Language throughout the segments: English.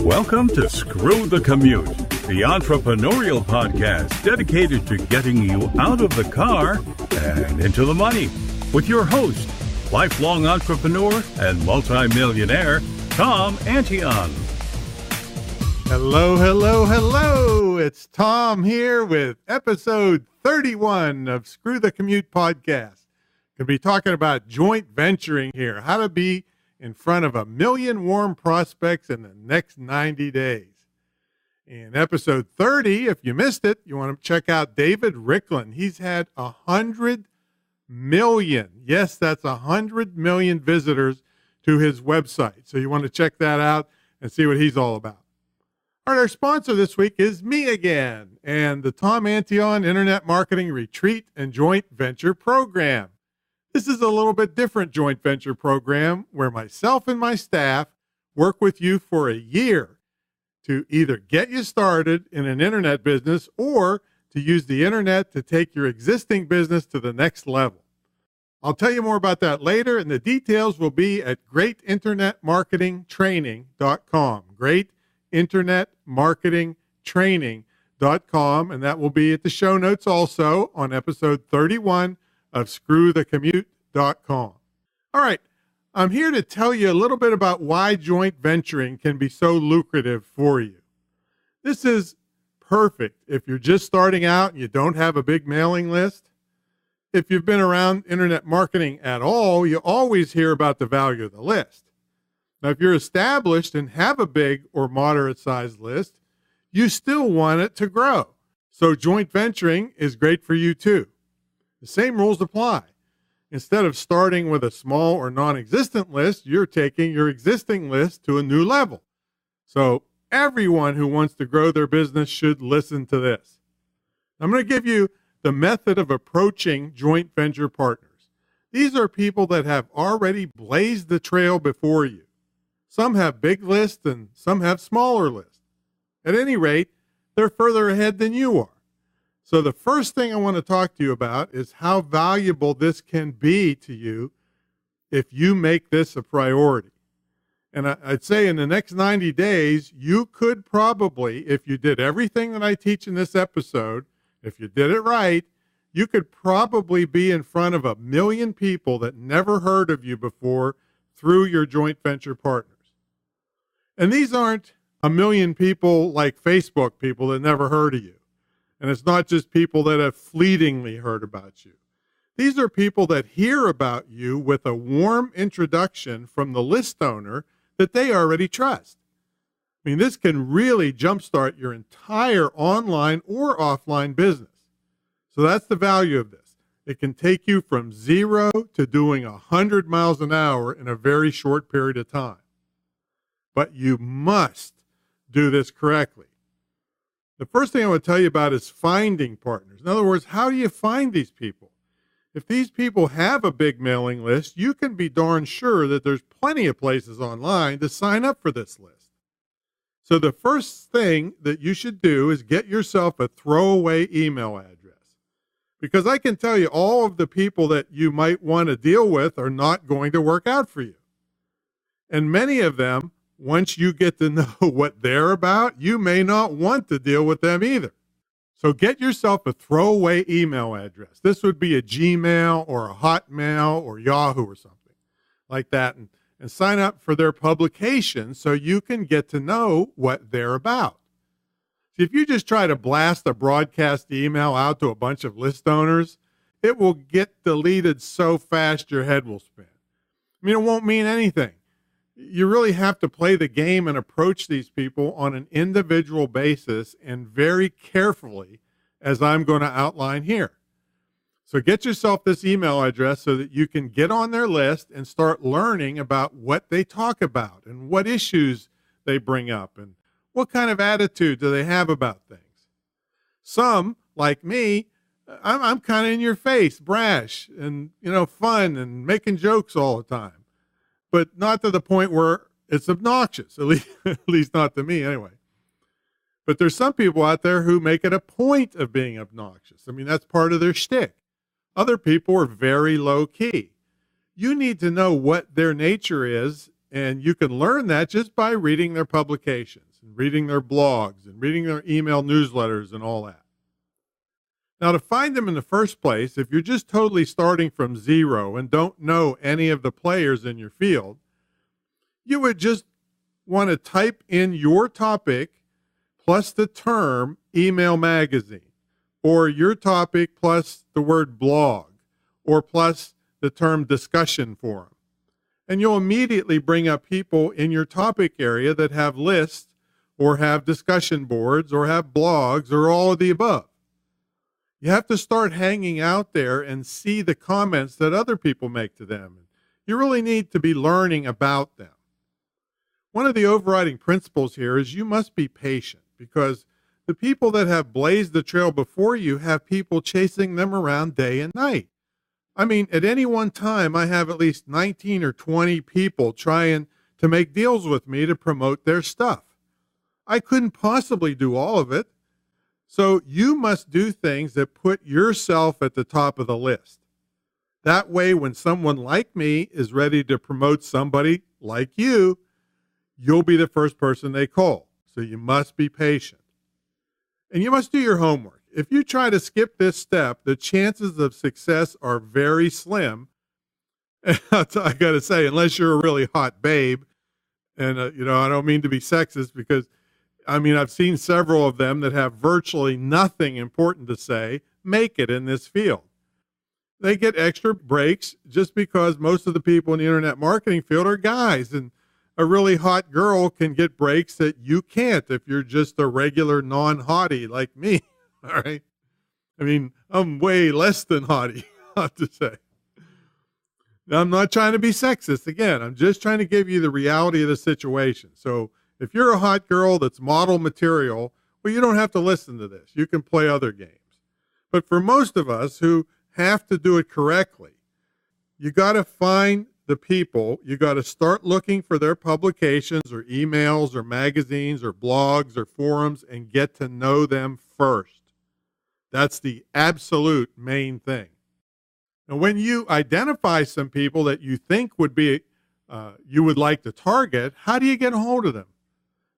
Welcome to Screw the Commute, the entrepreneurial podcast dedicated to getting you out of the car and into the money. With your host, lifelong entrepreneur and multimillionaire, Tom Antion. Hello. It's Tom here with episode 31 of Screw the Commute podcast. Going to be talking about joint venturing here, how to be in front of 1 million warm prospects in the next 90 days. In episode 30, if you missed it, you want to check out David Ricklin. He's had 100 million. Yes, that's 100 million visitors to his website. So you want to check that out and see what he's all about. All right, our sponsor this week is me again and the Tom Antion Internet Marketing Retreat and Joint Venture Program. This is a little bit different joint venture program where myself and my staff work with you for a year to either get you started in an internet business or to use the internet to take your existing business to the next level. I'll tell you more about that later, and the details will be at greatinternetmarketingtraining.com, greatinternetmarketingtraining.com, and that will be at the show notes also on episode 31 of screwthecommute.com. All right, I'm here to tell you a little bit about why joint venturing can be so lucrative for you. This is perfect if you're just starting out and you don't have a big mailing list. If you've been around internet marketing at all, you always hear about the value of the list. Now, if you're established and have a big or moderate sized list, you still want it to grow. So joint venturing is great for you too. The same rules apply. Instead of starting with a small or non-existent list, you're taking your existing list to a new level. So everyone who wants to grow their business should listen to this. I'm going to give you the method of approaching joint venture partners. These are people that have already blazed the trail before you. Some have big lists and some have smaller lists. At any rate, they're further ahead than you are. So the first thing I want to talk to you about is how valuable this can be to you if you make this a priority. And I'd say in the next 90 days, you could probably, if you did everything that I teach in this episode, if you did it right, you could probably be in front of 1 million people that never heard of you before through your joint venture partners. And these aren't 1 million people like Facebook people that never heard of you. And it's not just people that have fleetingly heard about you. These are people that hear about you with a warm introduction from the list owner that they already trust. I mean, this can really jumpstart your entire online or offline business. So that's the value of this. It can take you from 0 to doing 100 miles an hour in a very short period of time. But you must do this correctly. The first thing I want to tell you about is finding partners. In other words, how do you find these people? If these people have a big mailing list, you can be darn sure that there's plenty of places online to sign up for this list. So the first thing that you should do is get yourself a throwaway email address. Because I can tell you all of the people that you might want to deal with are not going to work out for you. And many of them, once you get to know what they're about, you may not want to deal with them either. So get yourself a throwaway email address. This would be a Gmail or a Hotmail or Yahoo or something like that. And sign up for their publication so you can get to know what they're about. See, if you just try to blast a broadcast email out to a bunch of list owners, it will get deleted so fast your head will spin. I mean, it won't mean anything. You really have to play the game and approach these people on an individual basis and very carefully, as I'm going to outline here. So get yourself this email address so that you can get on their list and start learning about what they talk about and what issues they bring up and what kind of attitude do they have about things. Some, like me, I'm kind of in your face, brash and, fun and making jokes all the time. But not to the point where it's obnoxious, at least not to me anyway. But there's some people out there who make it a point of being obnoxious. I mean, that's part of their shtick. Other people are very low key. You need to know what their nature is, and you can learn that just by reading their publications. and reading their blogs and reading their email newsletters and all that. Now, to find them in the first place, if you're just totally starting from zero and don't know any of the players in your field, you would just want to type in your topic plus the term email magazine, or your topic plus the word blog, or plus the term discussion forum. And you'll immediately bring up people in your topic area that have lists or have discussion boards or have blogs or all of the above. You have to start hanging out there and see the comments that other people make to them. You really need to be learning about them. One of the overriding principles here is you must be patient, because the people that have blazed the trail before you have people chasing them around day and night. I mean, at any one time, I have at least 19 or 20 people trying to make deals with me to promote their stuff. I couldn't possibly do all of it. So you must do things that put yourself at the top of the list. That way, when someone like me is ready to promote somebody like you, you'll be the first person they call. So you must be patient. And you must do your homework. If you try to skip this step, the chances of success are very slim. I got to say, unless you're a really hot babe, and I don't mean to be sexist, because I've seen several of them that have virtually nothing important to say make it in this field. They get extra breaks just because most of the people in the internet marketing field are guys, and a really hot girl can get breaks that you can't if you're just a regular non-hottie like me. All right. I'm way less than hottie, I have to say. Now, I'm not trying to be sexist. Again, I'm just trying to give you the reality of the situation. So if you're a hot girl that's model material, well, you don't have to listen to this. You can play other games. But for most of us who have to do it correctly, you got to find the people. You got to start looking for their publications or emails or magazines or blogs or forums and get to know them first. That's the absolute main thing. Now, when you identify some people that you think would be, you would like to target, how do you get a hold of them?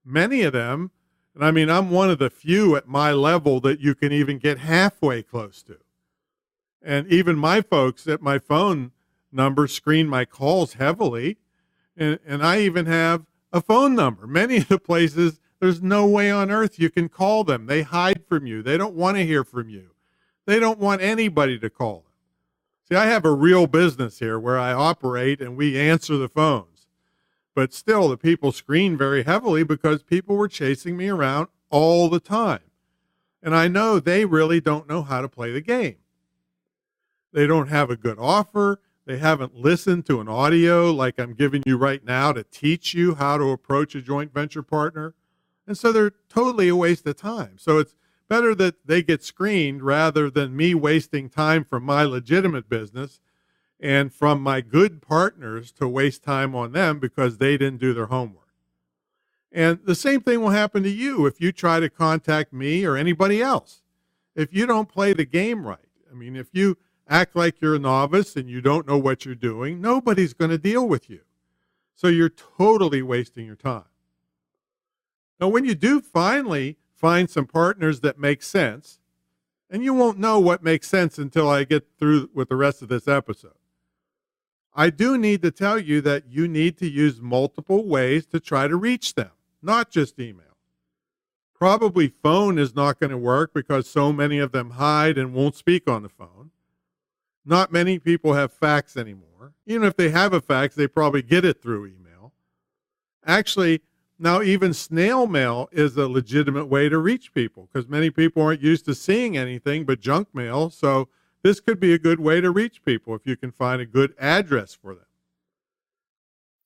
Many of them, and I'm one of the few at my level that you can even get halfway close to. And even my folks at my phone number screen my calls heavily. And I even have a phone number. Many of the places, there's no way on earth you can call them. They hide from you. They don't want to hear from you. They don't want anybody to call them. See, I have a real business here where I operate and we answer the phones. But still, the people screen very heavily because people were chasing me around all the time. And I know they really don't know how to play the game. They don't have a good offer. They haven't listened to an audio like I'm giving you right now to teach you how to approach a joint venture partner. And so they're totally a waste of time. So it's better that they get screened rather than me wasting time from my legitimate business and from my good partners to waste time on them because they didn't do their homework. And the same thing will happen to you if you try to contact me or anybody else. If you don't play the game right, if you act like you're a novice and you don't know what you're doing, nobody's going to deal with you. So you're totally wasting your time. Now, when you do finally find some partners that make sense, and you won't know what makes sense until I get through with the rest of this episode, I do need to tell you that you need to use multiple ways to try to reach them, not just email. Probably phone is not going to work because so many of them hide and won't speak on the phone. Not many people have fax anymore. Even if they have a fax, they probably get it through email. Actually, now even snail mail is a legitimate way to reach people because many people aren't used to seeing anything but junk mail. So this could be a good way to reach people if you can find a good address for them.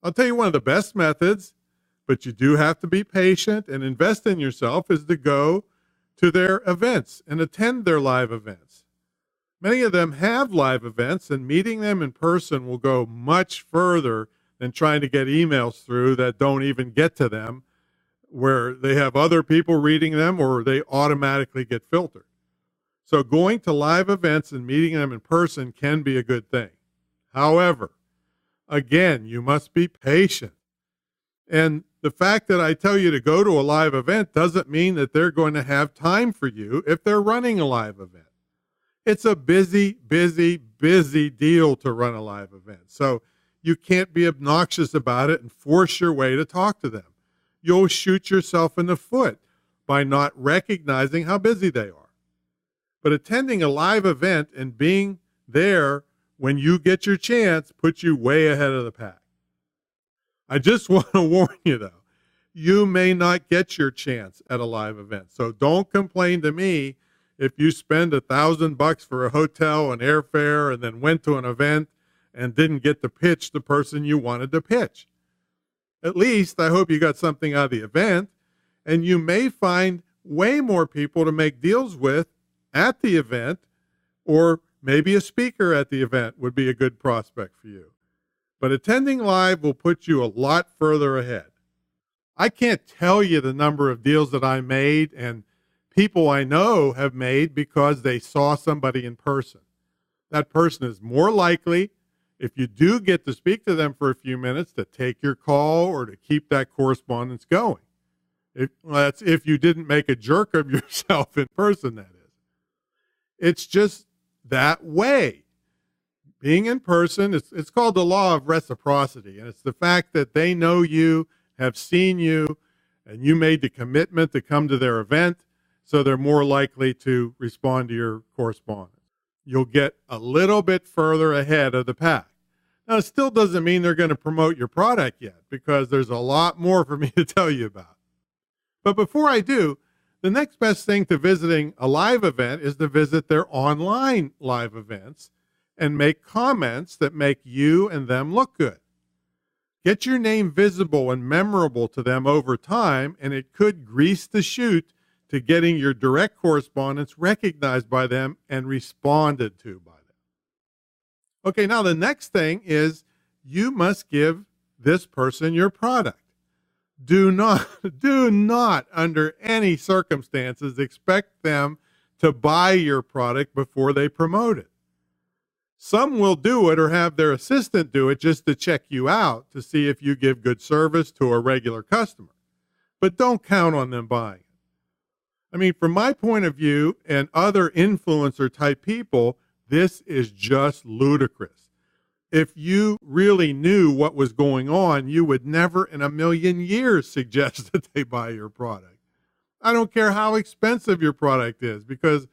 I'll tell you one of the best methods, but you do have to be patient and invest in yourself, is to go to their events and attend their live events. Many of them have live events, and meeting them in person will go much further than trying to get emails through that don't even get to them, where they have other people reading them or they automatically get filtered. So going to live events and meeting them in person can be a good thing. However, again, you must be patient. And The fact that I tell you to go to a live event doesn't mean that they're going to have time for you if they're running a live event. It's a busy, busy, busy deal to run a live event. So you can't be obnoxious about it and force your way to talk to them. You'll shoot yourself in the foot by not recognizing how busy they are. But attending a live event and being there when you get your chance puts you way ahead of the pack. I just want to warn you, though, you may not get your chance at a live event. So don't complain to me if you spend $1,000 for a hotel and airfare and then went to an event and didn't get to pitch the person you wanted to pitch. At least I hope you got something out of the event, and you may find way more people to make deals with at the event, or maybe a speaker at the event would be a good prospect for you. But attending live will put you a lot further ahead. I can't tell you the number of deals that I made and people I know have made because they saw somebody in person. That person is more likely, if you do get to speak to them for a few minutes, to take your call or to keep that correspondence going. That's if you didn't make a jerk of yourself in person, that is. It's just that way. Being in person, it's called the law of reciprocity, and it's the fact that they know you, have seen you, and you made the commitment to come to their event, so they're more likely to respond to your correspondence. You'll get a little bit further ahead of the pack. Now, it still doesn't mean they're going to promote your product yet, because there's a lot more for me to tell you about. But before I do, the next best thing to visiting a live event is to visit their online live events and make comments that make you and them look good. Get your name visible and memorable to them over time, and it could grease the chute to getting your direct correspondence recognized by them and responded to by them. Okay, now the next thing is you must give this person your product. Do not under any circumstances expect them to buy your product before they promote it. Some will do it or have their assistant do it just to check you out to see if you give good service to a regular customer. But don't count on them buying it. I mean, from my point of view and other influencer type people, this is just ludicrous. If you really knew what was going on, you would never in a million years suggest that they buy your product. I don't care how expensive your product is, because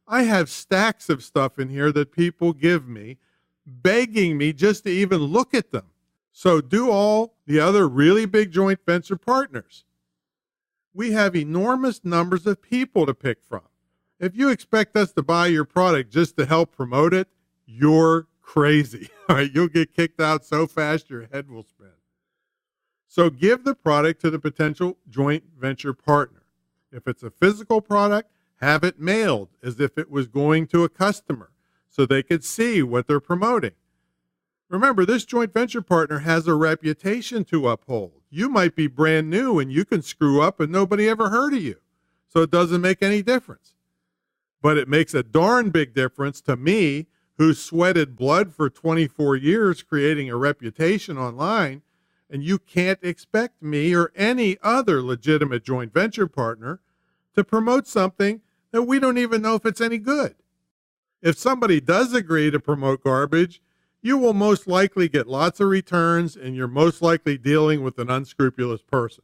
I have stacks of stuff in here that people give me, begging me just to even look at them. So do all the other really big joint venture partners. We have enormous numbers of people to pick from. If you expect us to buy your product just to help promote it, you're crazy. All right, you'll get kicked out so fast your head will spin. So give the product to the potential joint venture partner. If it's a physical product, have it mailed as if it was going to a customer so they could see what they're promoting. Remember, this joint venture partner has a reputation to uphold. You might be brand new and you can screw up and nobody ever heard of you. So it doesn't make any difference. But it makes a darn big difference to me, who sweated blood for 24 years creating a reputation online, and you can't expect me or any other legitimate joint venture partner to promote something that we don't even know if it's any good. If somebody does agree to promote garbage, you will most likely get lots of returns, and you're most likely dealing with an unscrupulous person.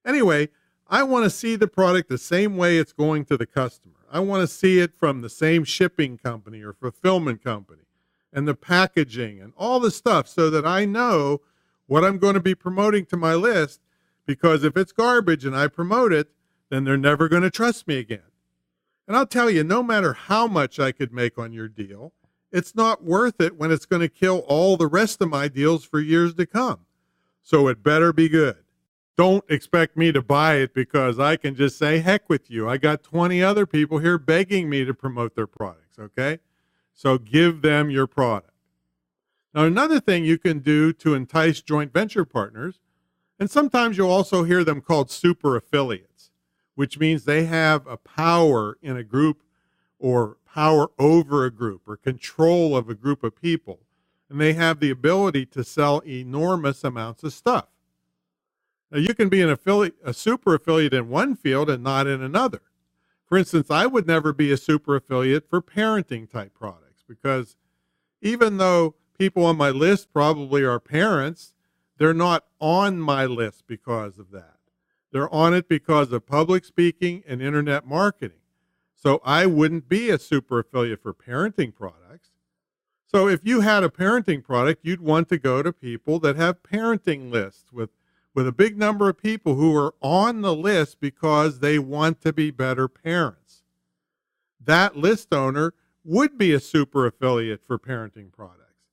Anyway, I want to see the product the same way it's going to the customer. I want to see it from the same shipping company or fulfillment company, and the packaging and all the stuff, so that I know what I'm going to be promoting to my list, because if it's garbage and I promote it, then they're never going to trust me again. And I'll tell you, no matter how much I could make on your deal, it's not worth it when it's going to kill all the rest of my deals for years to come. So it better be good. Don't expect me to buy it because I can just say, heck with you. I got 20 other people here begging me to promote their products, okay? So give them your product. Now, another thing you can do to entice joint venture partners, and sometimes you'll also hear them called super affiliates, which means they have a power in a group or power over a group or control of a group of people, and they have the ability to sell enormous amounts of stuff. Now, you can be a super affiliate in one field and not in another. For instance, I would never be a super affiliate for parenting type products because even though people on my list probably are parents, they're not on my list because of that. They're on it because of public speaking and internet marketing. So I wouldn't be a super affiliate for parenting products. So if you had a parenting product, you'd want to go to people that have parenting lists with a big number of people who are on the list because they want to be better parents. That list owner would be a super affiliate for parenting products.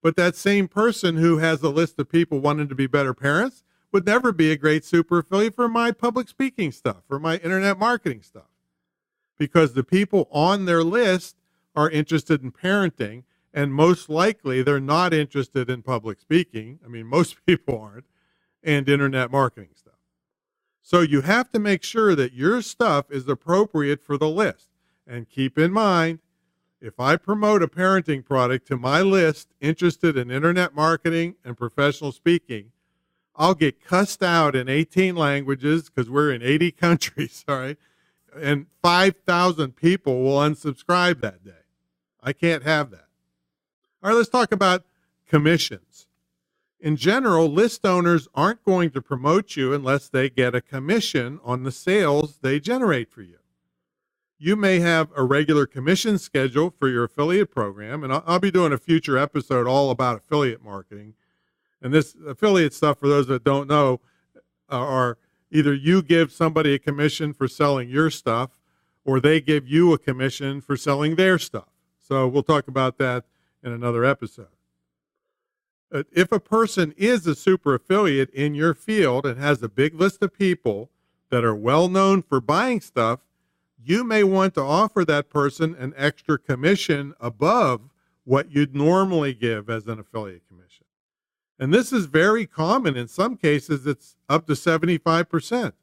But that same person who has a list of people wanting to be better parents would never be a great super affiliate for my public speaking stuff, for my internet marketing stuff. Because the people on their list are interested in parenting, and most likely they're not interested in public speaking. I mean, most people aren't, and internet marketing stuff. So you have to make sure that your stuff is appropriate for the list. And keep in mind, if I promote a parenting product to my list interested in internet marketing and professional speaking, I'll get cussed out in 18 languages because we're in 80 countries, all right? And 5,000 people will unsubscribe that day. I can't have that. All right, let's talk about commissions. In general, list owners aren't going to promote you unless they get a commission on the sales they generate for you. You may have a regular commission schedule for your affiliate program, and I'll be doing a future episode all about affiliate marketing. And this affiliate stuff, for those that don't know, are either you give somebody a commission for selling your stuff, or they give you a commission for selling their stuff. So we'll talk about that in another episode. If a person is a super affiliate in your field and has a big list of people that are well known for buying stuff, you may want to offer that person an extra commission above what you'd normally give as an affiliate commission. And this is very common. In some cases, it's up to 75%.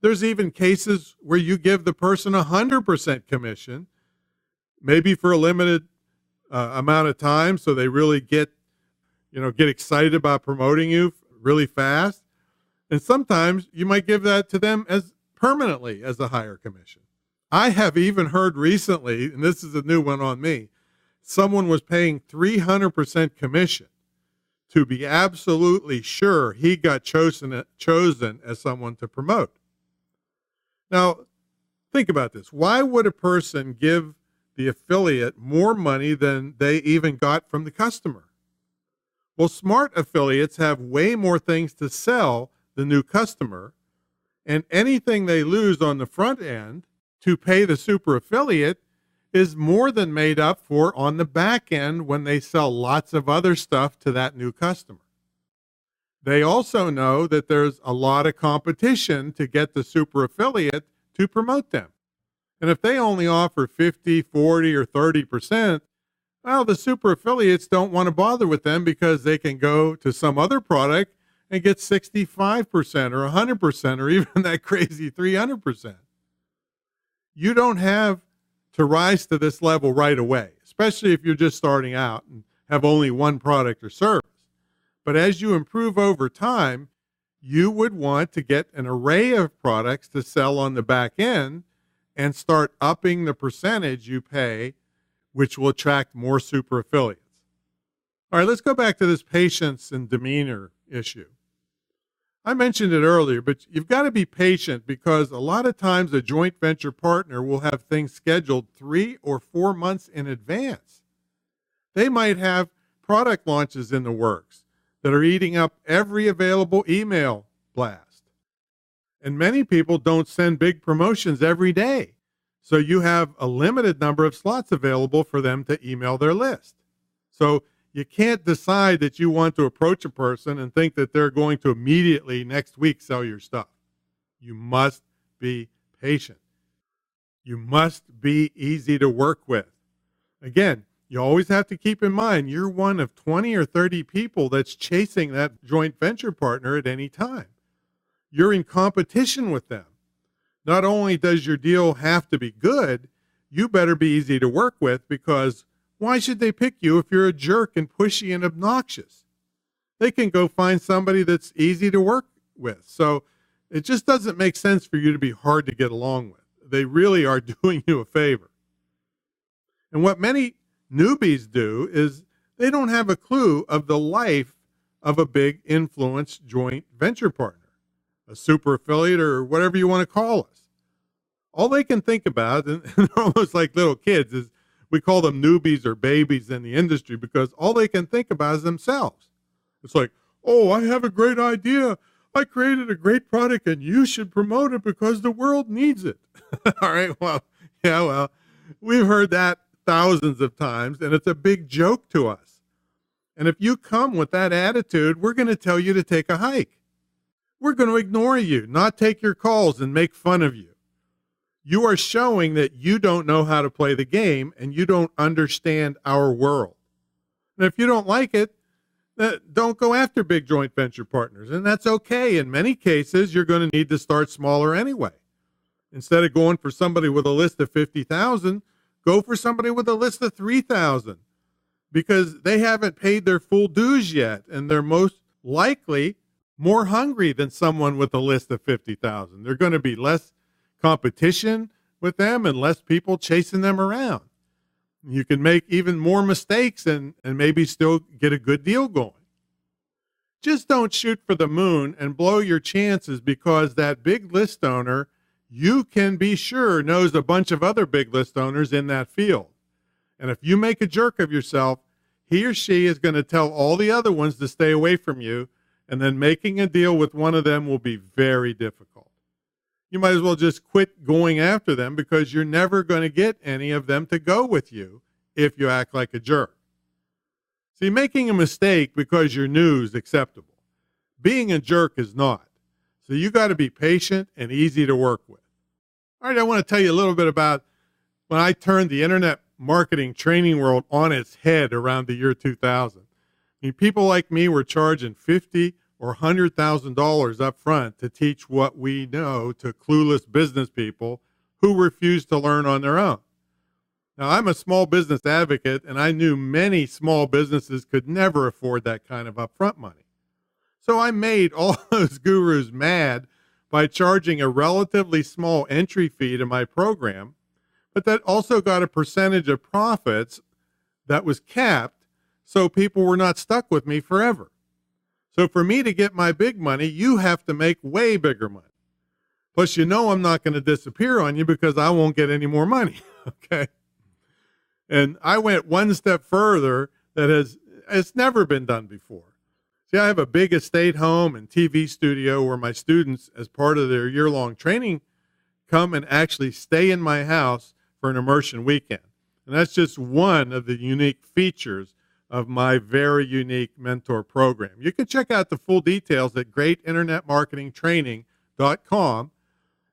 There's even cases where you give the person 100% commission, maybe for a limited amount of time, so they really get excited about promoting you really fast. And sometimes you might give that to them as permanently as a higher commission. I have even heard recently, and this is a new one on me, someone was paying 300% commission to be absolutely sure he got chosen as someone to promote. Now, think about this. Why would a person give the affiliate more money than they even got from the customer? Well, smart affiliates have way more things to sell the new customer, and anything they lose on the front end to pay the super affiliate is more than made up for on the back end when they sell lots of other stuff to that new customer. They also know that there's a lot of competition to get the super affiliate to promote them. And if they only offer 50, 40, or 30%, well, the super affiliates don't want to bother with them because they can go to some other product and get 65% or 100% or even that crazy 300%. You don't have to rise to this level right away, especially if you're just starting out and have only one product or service. But as you improve over time, you would want to get an array of products to sell on the back end and start upping the percentage you pay, which will attract more super affiliates. All right, let's go back to this patience and demeanor issue. I mentioned it earlier, but you've got to be patient because a lot of times a joint venture partner will have things scheduled 3 or 4 months in advance. They might have product launches in the works that are eating up every available email blast. And many people don't send big promotions every day. So you have a limited number of slots available for them to email their list. So you can't decide that you want to approach a person and think that they're going to immediately next week sell your stuff. You must be patient. You must be easy to work with. Again, you always have to keep in mind you're one of 20 or 30 people that's chasing that joint venture partner at any time. You're in competition with them. Not only does your deal have to be good, you better be easy to work with because why should they pick you if you're a jerk and pushy and obnoxious? They can go find somebody that's easy to work with. So it just doesn't make sense for you to be hard to get along with. They really are doing you a favor. And what many newbies do is they don't have a clue of the life of a big influence joint venture partner, a super affiliate, or whatever you want to call us. All they can think about, and they're almost like little kids, is we call them newbies or babies in the industry because all they can think about is themselves. It's like, oh, I have a great idea. I created a great product and you should promote it because the world needs it. All right, well, we've heard that thousands of times, and it's a big joke to us. And if you come with that attitude, we're going to tell you to take a hike. We're going to ignore you, not take your calls and make fun of you. You are showing that you don't know how to play the game and you don't understand our world. And if you don't like it, don't go after big joint venture partners. And that's okay. In many cases, you're going to need to start smaller anyway. Instead of going for somebody with a list of 50,000, go for somebody with a list of 3,000 because they haven't paid their full dues yet. And they're most likely more hungry than someone with a list of 50,000. They're going to be less competition with them and less people chasing them around. You can make even more mistakes and maybe still get a good deal going. Just don't shoot for the moon and blow your chances because that big list owner, you can be sure, knows a bunch of other big list owners in that field. And if you make a jerk of yourself, he or she is going to tell all the other ones to stay away from you, and then making a deal with one of them will be very difficult. You might as well just quit going after them because you're never going to get any of them to go with you if you act like a jerk. See, making a mistake because you're new is acceptable. Being a jerk is not. So you got to be patient and easy to work with. All right, I want to tell you a little bit about when I turned the internet marketing training world on its head around the year 2000. I mean, people like me were charging $50,000 or $100,000 up front to teach what we know to clueless business people who refuse to learn on their own. Now, I'm a small business advocate, and I knew many small businesses could never afford that kind of upfront money. So I made all those gurus mad by charging a relatively small entry fee to my program, but that also got a percentage of profits that was capped, so people were not stuck with me forever. So for me to get my big money, you have to make way bigger money. Plus, you know I'm not going to disappear on you because I won't get any more money, okay? And I went one step further it's never been done before. See, I have a big estate home and TV studio where my students, as part of their year-long training, come and actually stay in my house for an immersion weekend. And that's just one of the unique features of my very unique mentor program. You can check out the full details at greatinternetmarketingtraining.com,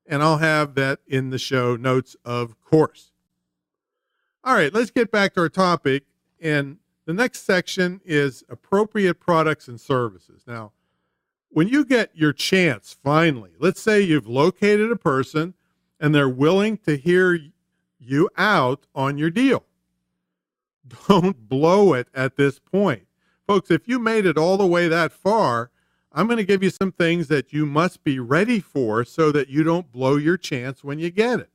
and I'll have that in the show notes, of course. All right, let's get back to our topic, and the next section is appropriate products and services. Now, when you get your chance, finally, let's say you've located a person and they're willing to hear you out on your deal. Don't blow it at this point. Folks, if you made it all the way that far, I'm going to give you some things that you must be ready for so that you don't blow your chance when you get it.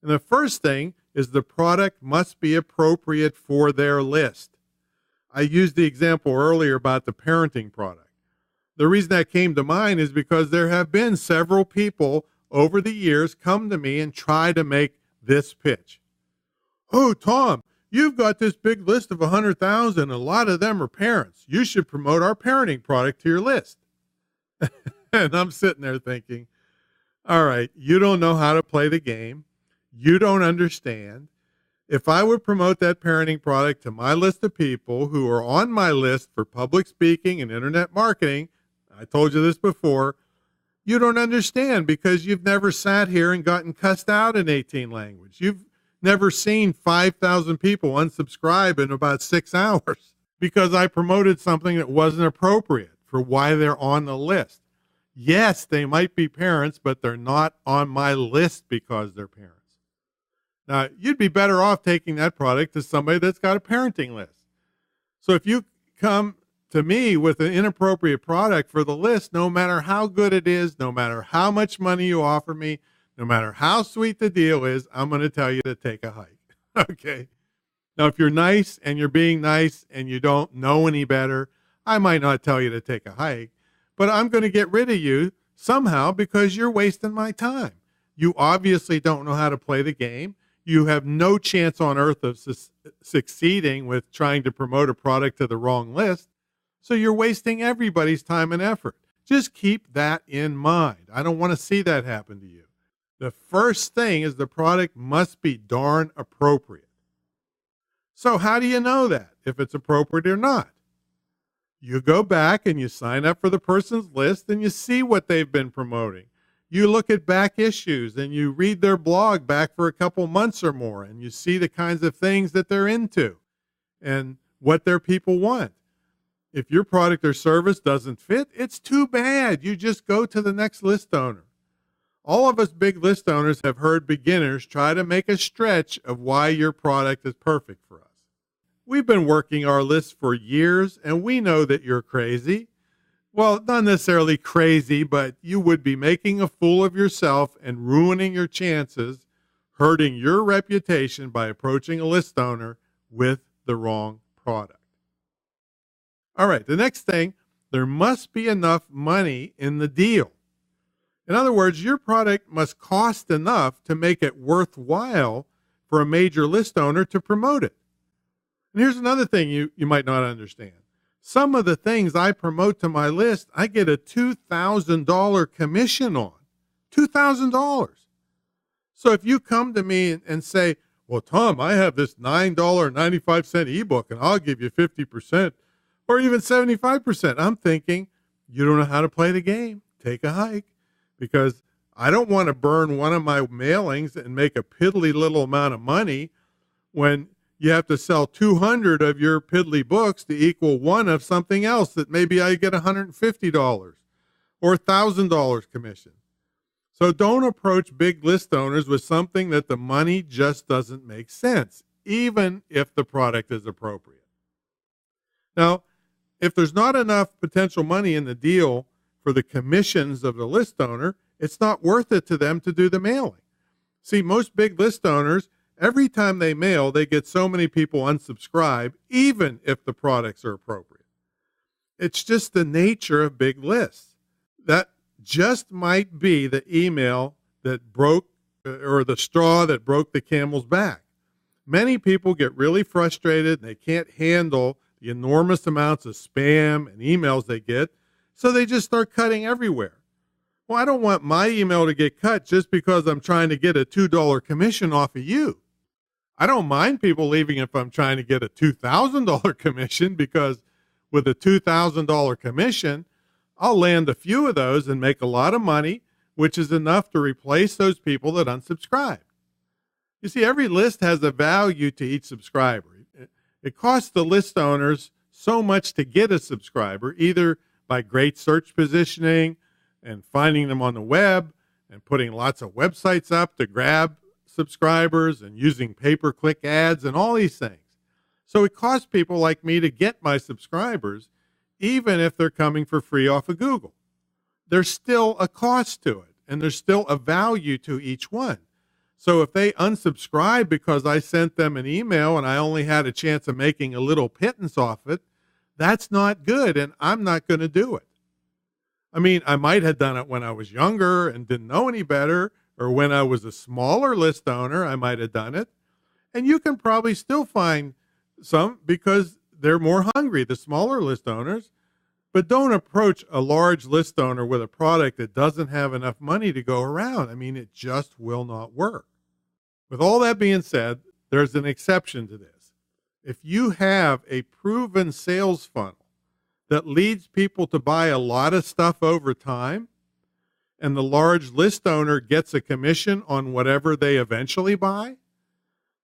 And the first thing is the product must be appropriate for their list. I used the example earlier about the parenting product. The reason that came to mind is because there have been several people over the years come to me and try to make this pitch. Oh, Tom, you've got this big list of 100,000. A lot of them are parents. You should promote our parenting product to your list. And I'm sitting there thinking, all right, you don't know how to play the game. You don't understand. If I would promote that parenting product to my list of people who are on my list for public speaking and internet marketing, I told you this before, you don't understand because you've never sat here and gotten cussed out in 18 languages. You've never seen 5,000 people unsubscribe in about 6 hours because I promoted something that wasn't appropriate for why they're on the list. Yes, they might be parents, but they're not on my list because they're parents. Now, you'd be better off taking that product to somebody that's got a parenting list. So if you come to me, with an inappropriate product for the list, no matter how good it is, no matter how much money you offer me, no matter how sweet the deal is, I'm going to tell you to take a hike. Okay. Now, if you're nice and you're being nice and you don't know any better, I might not tell you to take a hike, but I'm going to get rid of you somehow because you're wasting my time. You obviously don't know how to play the game. You have no chance on earth of succeeding with trying to promote a product to the wrong list. So you're wasting everybody's time and effort. Just keep that in mind. I don't want to see that happen to you. The first thing is the product must be darn appropriate. So how do you know that, if it's appropriate or not? You go back and you sign up for the person's list and you see what they've been promoting. You look at back issues and you read their blog back for a couple months or more, and you see the kinds of things that they're into and what their people want. If your product or service doesn't fit, it's too bad. You just go to the next list owner. All of us big list owners have heard beginners try to make a stretch of why your product is perfect for us. We've been working our list for years, and we know that you're crazy. Well, not necessarily crazy, but you would be making a fool of yourself and ruining your chances, hurting your reputation by approaching a list owner with the wrong product. All right, the next thing, there must be enough money in the deal. In other words, your product must cost enough to make it worthwhile for a major list owner to promote it. And here's another thing you might not understand. Some of the things I promote to my list, I get a $2,000 commission on. $2,000. So if you come to me and say, well, Tom, I have this $9.95 ebook and I'll give you 50% or even 75%. I'm thinking, you don't know how to play the game. Take a hike, because I don't want to burn one of my mailings and make a piddly little amount of money when you have to sell 200 of your piddly books to equal one of something else that maybe I get $150 or $1,000 commission. So don't approach big list owners with something that the money just doesn't make sense, even if the product is appropriate. Now, if there's not enough potential money in the deal for the commissions of the list owner, it's not worth it to them to do the mailing. See, most big list owners, every time they mail, they get so many people unsubscribe, even if the products are appropriate. It's just the nature of big lists. That just might be the email that broke, or the straw that broke the camel's back. Many people get really frustrated and they can't handle the enormous amounts of spam and emails they get, so they just start cutting everywhere. Well, I don't want my email to get cut just because I'm trying to get a $2 commission off of you. I don't mind people leaving if I'm trying to get a $2,000 commission, because with a $2,000 commission, I'll land a few of those and make a lot of money, which is enough to replace those people that unsubscribe. You see, every list has a value to each subscriber. It costs the list owners so much to get a subscriber, either by great search positioning and finding them on the web and putting lots of websites up to grab subscribers and using pay-per-click ads and all these things. So it costs people like me to get my subscribers, even if they're coming for free off of Google. There's still a cost to it, and there's still a value to each one. So if they unsubscribe because I sent them an email and I only had a chance of making a little pittance off it, that's not good, and I'm not going to do it. I mean, I might have done it when I was younger and didn't know any better, or when I was a smaller list owner, I might have done it. And you can probably still find some because they're more hungry, the smaller list owners. But don't approach a large list owner with a product that doesn't have enough money to go around. I mean, it just will not work. With all that being said, there's an exception to this. If you have a proven sales funnel that leads people to buy a lot of stuff over time, and the large list owner gets a commission on whatever they eventually buy,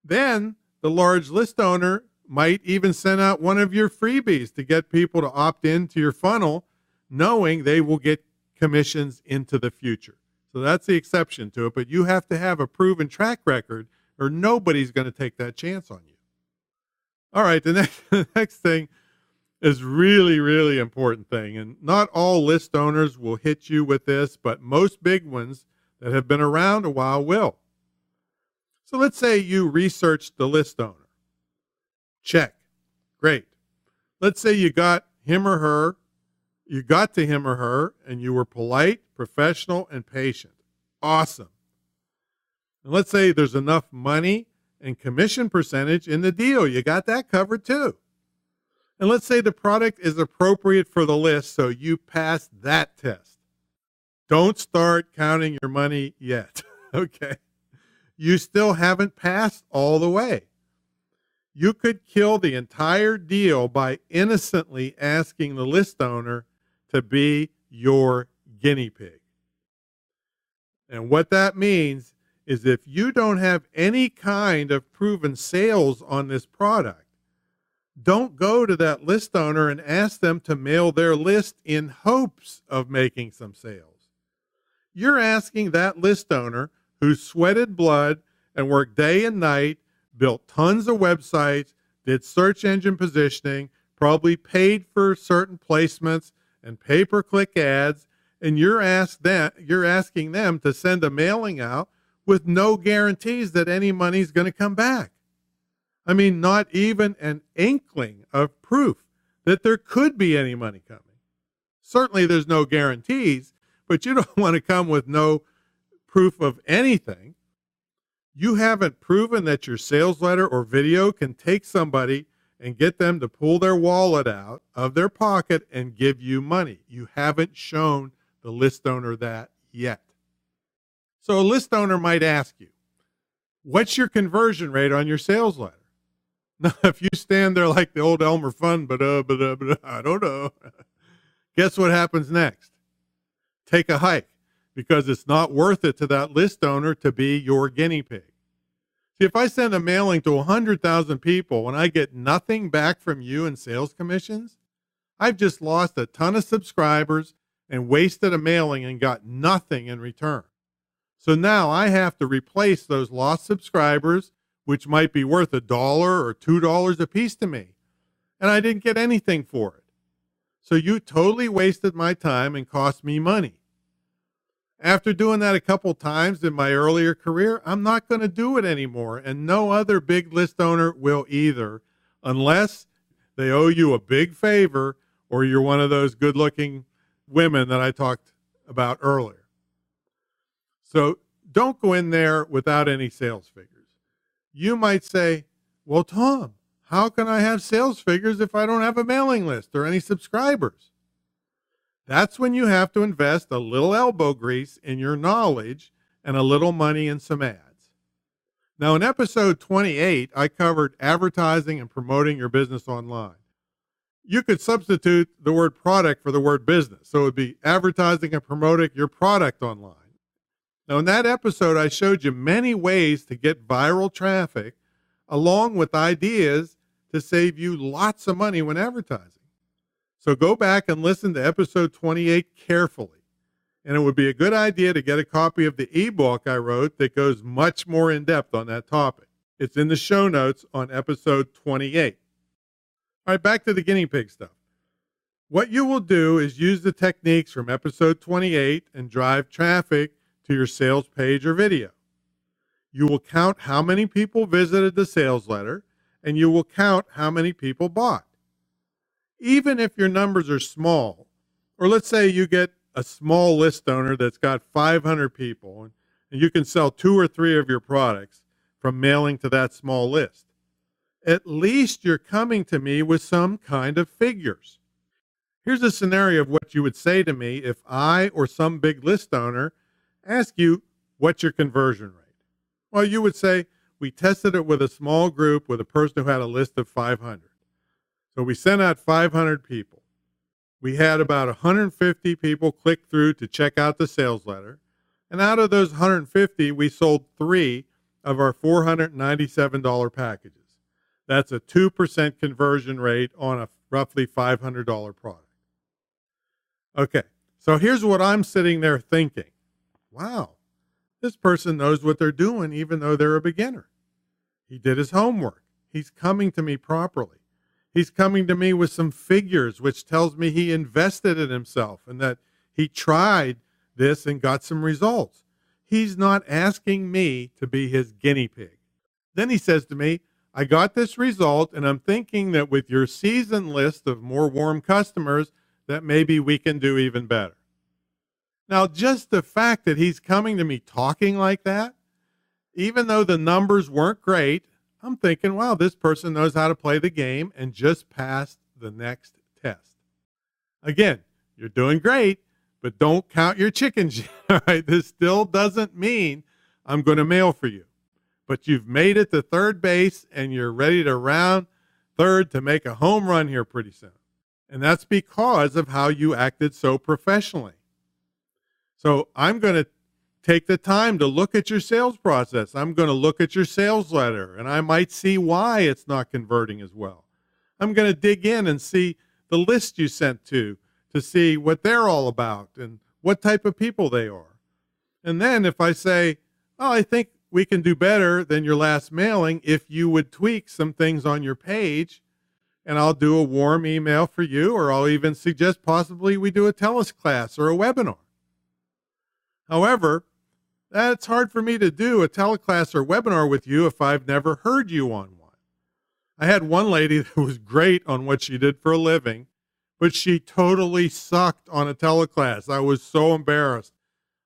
then the large list owner might even send out one of your freebies to get people to opt into your funnel, knowing they will get commissions into the future. So that's the exception to it, but you have to have a proven track record or nobody's going to take that chance on you. All right, the next thing, is really, really important thing. And not all list owners will hit you with this, but most big ones that have been around a while will. So let's say you researched the list owner. Check. Great. Let's say you got to him or her, and you were polite, professional, and patient. Awesome. And let's say there's enough money and commission percentage in the deal. You got that covered too. And let's say the product is appropriate for the list, so you pass that test. Don't start counting your money yet, okay? You still haven't passed all the way. You could kill the entire deal by innocently asking the list owner to be your guinea pig. And what that means is if you don't have any kind of proven sales on this product, don't go to that list owner and ask them to mail their list in hopes of making some sales. You're asking that list owner who sweated blood and worked day and night, built tons of websites, did search engine positioning, probably paid for certain placements and pay-per-click ads, and you're asking them to send a mailing out with no guarantees that any money's going to come back. I mean, not even an inkling of proof that there could be any money coming. Certainly there's no guarantees, but you don't want to come with no proof of anything. You haven't proven that your sales letter or video can take somebody and get them to pull their wallet out of their pocket and give you money. You haven't shown the list owner that yet. So a list owner might ask you, what's your conversion rate on your sales letter? Now, if you stand there like the old Elmer Fudd, I don't know. Guess what happens next? Take a hike, because it's not worth it to that list owner to be your guinea pig. See, if I send a mailing to 100,000 people and I get nothing back from you in sales commissions, I've just lost a ton of subscribers and wasted a mailing and got nothing in return. So now I have to replace those lost subscribers, which might be worth $1 or $2 a piece to me. And I didn't get anything for it. So you totally wasted my time and cost me money. After doing that a couple times in my earlier career, I'm not going to do it anymore. And no other big list owner will either, unless they owe you a big favor or you're one of those good-looking women that I talked about earlier. So don't go in there without any sales figures. You might say, well, Tom, how can I have sales figures if I don't have a mailing list or any subscribers? That's when you have to invest a little elbow grease in your knowledge and a little money in some ads. Now, in episode 28, I covered advertising and promoting your business online. You could substitute the word product for the word business. So it would be advertising and promoting your product online. Now, in that episode, I showed you many ways to get viral traffic, along with ideas to save you lots of money when advertising. So go back and listen to episode 28 carefully. And it would be a good idea to get a copy of the ebook I wrote that goes much more in depth on that topic. It's in the show notes on episode 28. All right, back to the guinea pig stuff. What you will do is use the techniques from episode 28 and drive traffic to your sales page or video. You will count how many people visited the sales letter, and you will count how many people bought. Even if your numbers are small, or let's say you get a small list owner that's got 500 people, and you can sell 2 or 3 of your products from mailing to that small list. At least you're coming to me with some kind of figures. Here's a scenario of what you would say to me if I or some big list owner ask you, what's your conversion rate? Well, you would say, we tested it with a small group with a person who had a list of 500. So we sent out 500 people. We had about 150 people click through to check out the sales letter. And out of those 150, we sold 3 of our $497 packages. That's a 2% conversion rate on a roughly $500 product. Okay, so here's what I'm sitting there thinking. Wow, this person knows what they're doing even though they're a beginner. He did his homework. He's coming to me properly. He's coming to me with some figures, which tells me he invested in himself and that he tried this and got some results. He's not asking me to be his guinea pig. Then he says to me, I got this result, and I'm thinking that with your season list of more warm customers, that maybe we can do even better. Now, just the fact that he's coming to me talking like that, even though the numbers weren't great, I'm thinking, wow, this person knows how to play the game and just passed the next test. Again, you're doing great, but don't count your chickens yet. All right? This still doesn't mean I'm going to mail for you. But you've made it to third base, and you're ready to round third to make a home run here pretty soon. And that's because of how you acted so professionally. So I'm going to take the time to look at your sales process. I'm going to look at your sales letter, and I might see why it's not converting as well. I'm going to dig in and see the list you sent to see what they're all about and what type of people they are. And then if I say, oh, I think we can do better than your last mailing if you would tweak some things on your page, and I'll do a warm email for you, or I'll even suggest possibly we do a Teleclass or a webinar. However, that's hard for me to do a Teleclass or webinar with you if I've never heard you on one. I had one lady that was great on what she did for a living, but she totally sucked on a Teleclass. I was so embarrassed.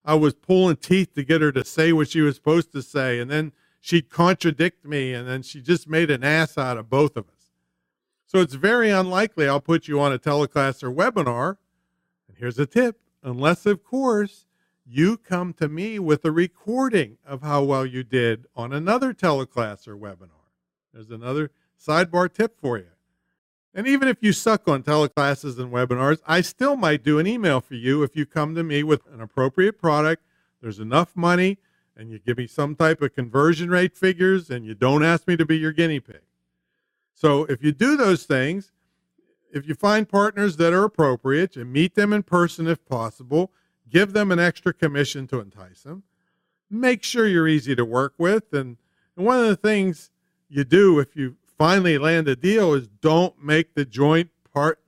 I was pulling teeth to get her to say what she was supposed to say, and then she'd contradict me, and then she just made an ass out of both of us. So it's very unlikely I'll put you on a Teleclass or webinar. And here's a tip, unless, of course, you come to me with a recording of how well you did on another Teleclass or webinar. There's another sidebar tip for you. And even if you suck on teleclasses and webinars, I still might do an email for you if you come to me with an appropriate product, there's enough money, and you give me some type of conversion rate figures, and you don't ask me to be your guinea pig. So if you do those things, if you find partners that are appropriate, you meet them in person if possible, give them an extra commission to entice them, make sure you're easy to work with, and one of the things you do if you finally land a deal is don't make the joint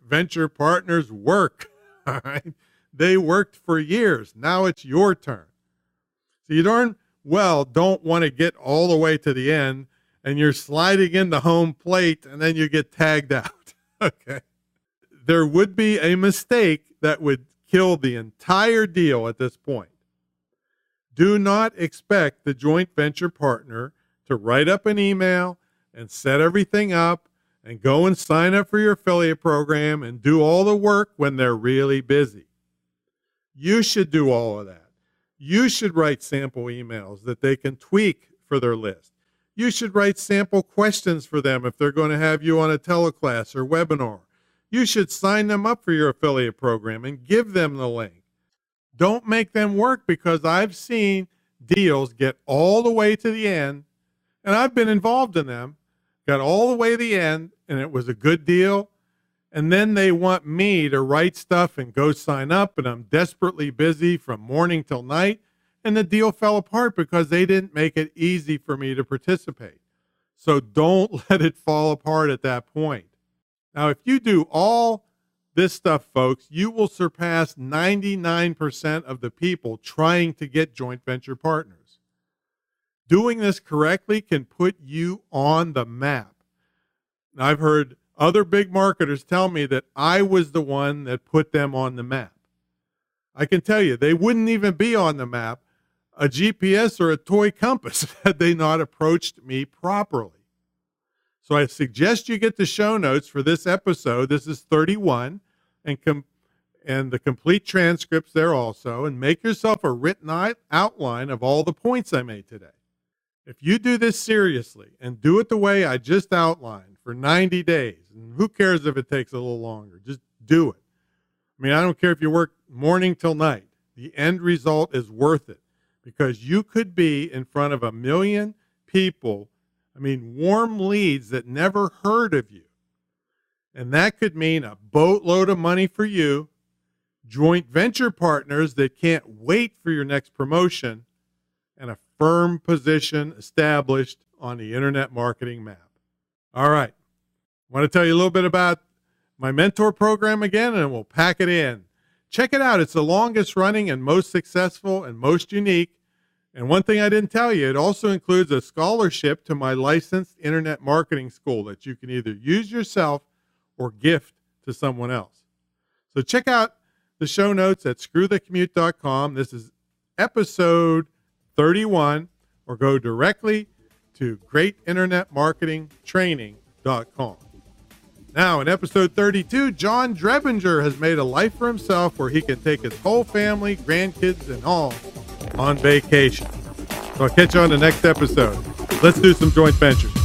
venture partners work. All right? They worked for years. Now it's your turn. So you darn well don't want to get all the way to the end and you're sliding into home plate and then you get tagged out. Okay. There would be a mistake that would kill the entire deal at this point. Do not expect the joint venture partner to write up an email and set everything up and go and sign up for your affiliate program and do all the work when they're really busy. You should do all of that. You should write sample emails that they can tweak for their list. You should write sample questions for them if they're going to have you on a teleclass or webinar. You should sign them up for your affiliate program and give them the link. Don't make them work, because I've seen deals get all the way to the end, and I've been involved in them, got all the way to the end, and it was a good deal, and then they want me to write stuff and go sign up, and I'm desperately busy from morning till night, and the deal fell apart because they didn't make it easy for me to participate. So don't let it fall apart at that point. Now, if you do all this stuff, folks, you will surpass 99% of the people trying to get joint venture partners. Doing this correctly can put you on the map. Now, I've heard other big marketers tell me that I was the one that put them on the map. I can tell you, they wouldn't even be on the map, a GPS or a toy compass, had they not approached me properly. So I suggest you get the show notes for this episode. This is 31, and the complete transcripts there also, and make yourself a written outline of all the points I made today. If you do this seriously and do it the way I just outlined for 90 days, and who cares if it takes a little longer, just do it. I mean, I don't care if you work morning till night. The end result is worth it, because you could be in front of 1 million people, warm leads that never heard of you. And that could mean a boatload of money for you, joint venture partners that can't wait for your next promotion, and a firm position established on the internet marketing map. All right. Want to tell you a little bit about my mentor program again, and we'll pack it in. Check it out. It's the longest running and most successful and most unique. And one thing I didn't tell you, it also includes a scholarship to my licensed internet marketing school that you can either use yourself or gift to someone else. So check out the show notes at screwthecommute.com. This is episode 31, or go directly to greatinternetmarketingtraining.com. Now, in episode 32, John Drebinger has made a life for himself where he can take his whole family, grandkids, and all on vacation. So I'll catch you on the next episode. Let's do some joint ventures.